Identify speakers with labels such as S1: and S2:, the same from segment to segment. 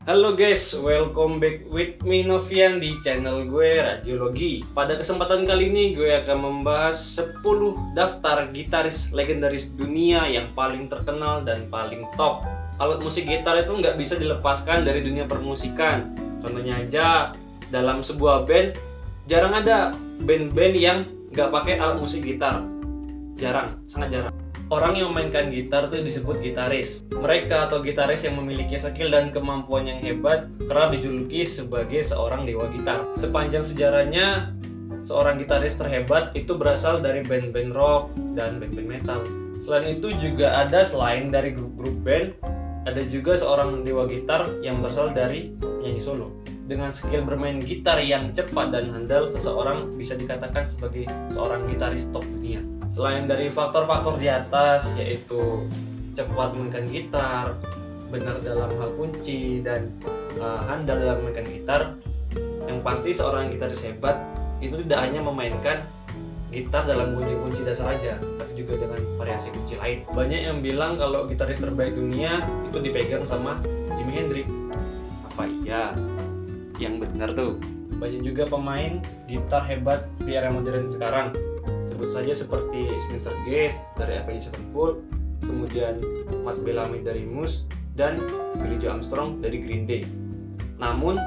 S1: Halo guys, welcome back with me Novian di channel gue Radiologi. Pada kesempatan kali ini gue akan membahas 10 daftar gitaris legendaris dunia yang paling terkenal dan paling top. Alat musik gitar itu nggak bisa dilepaskan dari dunia permusikan. Contohnya aja, dalam sebuah band jarang ada band-band yang nggak pakai alat musik gitar. Jarang, sangat jarang. Orang yang memainkan gitar itu disebut gitaris. Mereka atau gitaris yang memiliki skill dan kemampuan yang hebat kerap dijuluki sebagai seorang dewa gitar. Sepanjang sejarahnya, seorang gitaris terhebat itu berasal dari band-band rock dan band-band metal. Selain itu juga ada selain dari grup-grup band, ada juga seorang dewa gitar yang berasal dari penyanyi solo. Dengan skill bermain gitar yang cepat dan handal, seseorang bisa dikatakan sebagai seorang gitaris top dunia. Selain dari faktor-faktor di atas, yaitu cepat memainkan gitar, benar dalam hal kunci, dan handal dalam memainkan gitar, yang pasti seorang gitaris hebat itu tidak hanya memainkan gitar dalam kunci-kunci dasar aja, tapi juga dengan variasi kunci lain. Banyak yang bilang kalau gitaris terbaik dunia itu dipegang sama Jimi Hendrix. Apa iya? Yang benar tuh. Banyak juga pemain gitar hebat di era modern sekarang. Sebut saja seperti Spencer Gate dari Avenged Sevenfold, kemudian Matt Bellamy dari Muse, dan Billie Joe Armstrong dari Green Day. Namun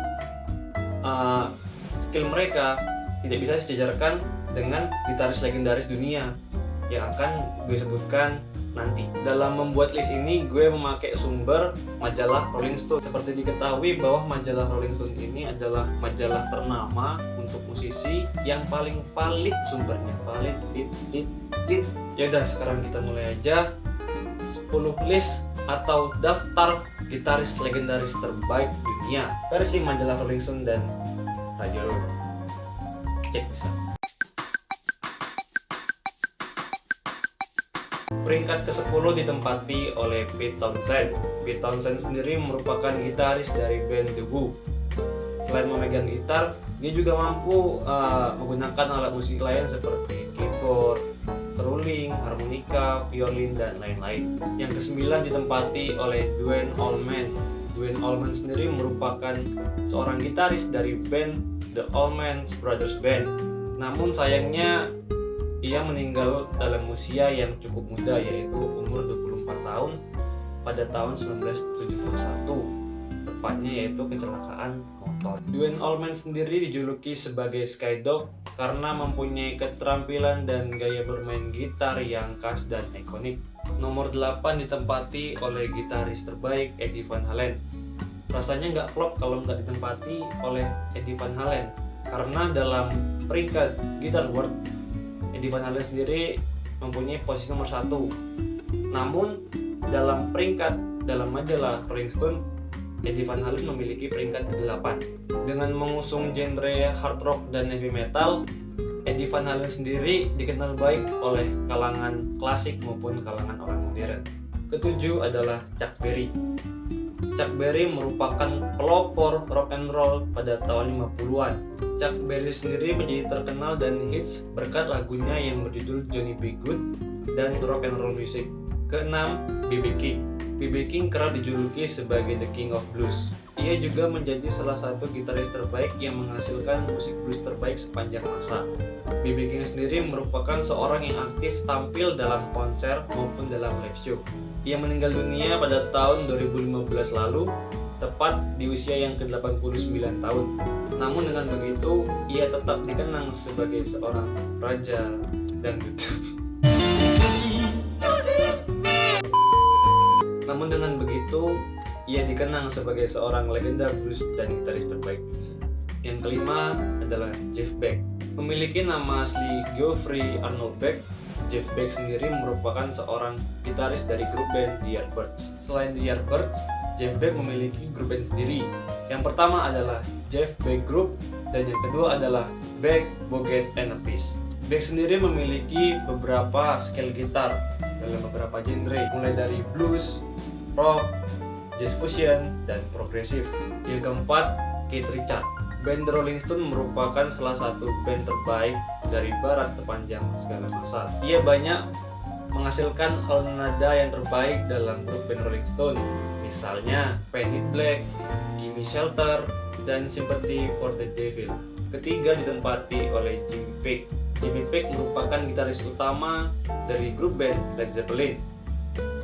S1: skill mereka tidak bisa disejarkan dengan gitaris legendaris dunia yang akan gue sebutkan nanti. Dalam membuat list ini gue memakai sumber majalah Rolling Stone. Seperti diketahui bahwa majalah Rolling Stone ini adalah majalah ternama untuk musisi yang paling valid sumbernya, valid. Ya udah, sekarang kita mulai aja. 10 list atau daftar gitaris legendaris terbaik dunia versi majalah Rolling Stone dan Radiologi. Cek bisa. Peringkat ke-10 ditempati oleh Pete Townshend. Pete Townshend sendiri merupakan gitaris dari band The Who. Selain memegang gitar, dia juga mampu menggunakan alat musik lain seperti keyboard, seruling, harmonika, violin, dan lain-lain. Yang ke-9 ditempati oleh Duane Allman. Duane Allman sendiri merupakan seorang gitaris dari band The Allman Brothers Band. Namun sayangnya ia meninggal dalam usia yang cukup muda, yaitu umur 24 tahun pada tahun 1971, tepatnya yaitu kecelakaan motor. Duane Allman sendiri dijuluki sebagai Skydog karena mempunyai keterampilan dan gaya bermain gitar yang khas dan ikonik. Nomor 8 ditempati oleh gitaris terbaik Eddie Van Halen. Rasanya nggak klop kalau nggak ditempati oleh Eddie Van Halen, karena dalam peringkat Guitar World, Eddie Van Halen sendiri mempunyai posisi nomor 1. Namun dalam peringkat dalam majalah Rolling Stone, Eddie Van Halen memiliki peringkat ke-8. Dengan mengusung genre hard rock dan heavy metal, Eddie Van Halen sendiri dikenal baik oleh kalangan klasik maupun kalangan orang modern. Ketujuh adalah Chuck Berry. Chuck Berry merupakan pelopor rock and roll pada tahun 50-an. Chuck Berry sendiri menjadi terkenal dan hits berkat lagunya yang berjudul Johnny B. Good dan rock and roll music. Keenam, B.B. King. B.B. King kerap dijuluki sebagai The King of Blues. Ia juga menjadi salah satu gitaris terbaik yang menghasilkan musik blues terbaik sepanjang masa. B.B. King sendiri merupakan seorang yang aktif tampil dalam konser maupun dalam live show. Ia meninggal dunia pada tahun 2015 lalu, tepat di usia yang ke-89 tahun. Namun dengan begitu, ia tetap dikenang sebagai seorang raja dangdut. Namun dengan begitu, ia dikenang sebagai seorang legenda blues dan gitaris terbaik dunia. Yang kelima adalah Jeff Beck. Memiliki nama asli Geoffrey Arnold Beck, Jeff Beck sendiri merupakan seorang gitaris dari grup band The Yardbirds. Selain The Yardbirds, Jeff Beck memiliki grup band sendiri. Yang pertama adalah Jeff Beck Group, dan yang kedua adalah Beck, Boget, and Appice. Beck sendiri memiliki beberapa scale gitar dalam beberapa genre, mulai dari blues, rock, jazz fusion, dan progresif. Yang keempat, Keith Richards. Band The Rolling Stone merupakan salah satu band terbaik dari barat sepanjang segala masa. Ia banyak menghasilkan hal nada yang terbaik dalam grup band Rolling Stone, misalnya Paint It Black, Gimme yakni Shelter dan Sympathy for the Devil. Ketiga ditempati oleh Jimmy Page. Jimmy Page merupakan gitaris utama dari grup band Led Zeppelin.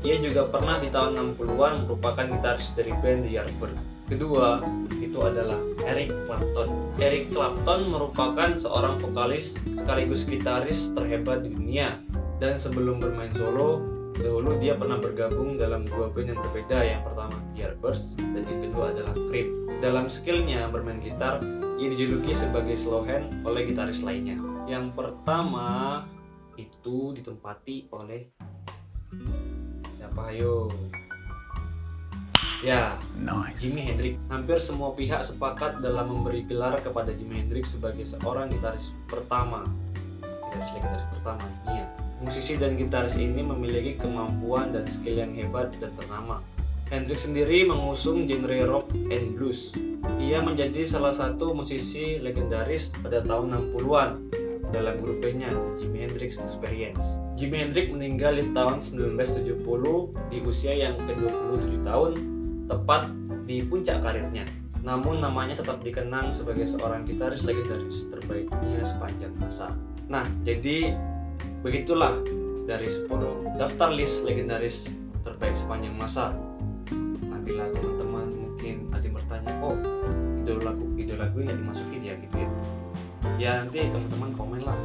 S1: Ia juga pernah di tahun 60-an merupakan gitaris dari band The Yardbirds. Kedua, itu adalah Eric Clapton. Eric Clapton merupakan seorang vokalis sekaligus gitaris terhebat di dunia. Dan sebelum bermain solo, dahulu dia pernah bergabung dalam dua band yang berbeda. Yang pertama The Yardbirds dan yang kedua adalah Cream. Dalam skillnya bermain gitar, ia dijuluki sebagai slow hand oleh gitaris lainnya. Yang pertama itu ditempati oleh siapa ayo? Ya, nice. Jimi Hendrix. Hampir semua pihak sepakat dalam memberi gelar kepada Jimi Hendrix sebagai seorang gitaris legendaris pertama dunia. Musisi dan gitaris ini memiliki kemampuan dan skill yang hebat dan ternama. Hendrix sendiri mengusung genre rock and blues. Ia menjadi salah satu musisi legendaris pada tahun 60-an dalam grup bandnya Jimi Hendrix Experience. Jimi Hendrix meninggal di tahun 1970 di usia yang ke-27 tahun, tepat di puncak karirnya. Namun namanya tetap dikenang sebagai seorang gitaris legendaris terbaik dunia sepanjang masa. Nah, jadi begitulah dari 10 daftar list legendaris terbaik sepanjang masa. Bila teman-teman mungkin ada yang bertanya, kok idola gue nggak dimasukin ya gitu ya. Ya nanti teman-teman komen lah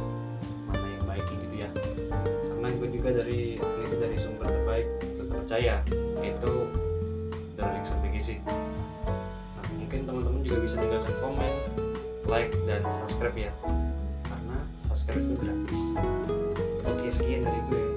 S1: mana yang baik gitu ya. Karena gue juga dari sumber terbaik terpercaya, yaitu Darling Gizi. Nah, mungkin teman-teman juga bisa tinggalkan komen, like, dan subscribe ya. Karena subscribe itu gratis. Oke, sekian dari gue.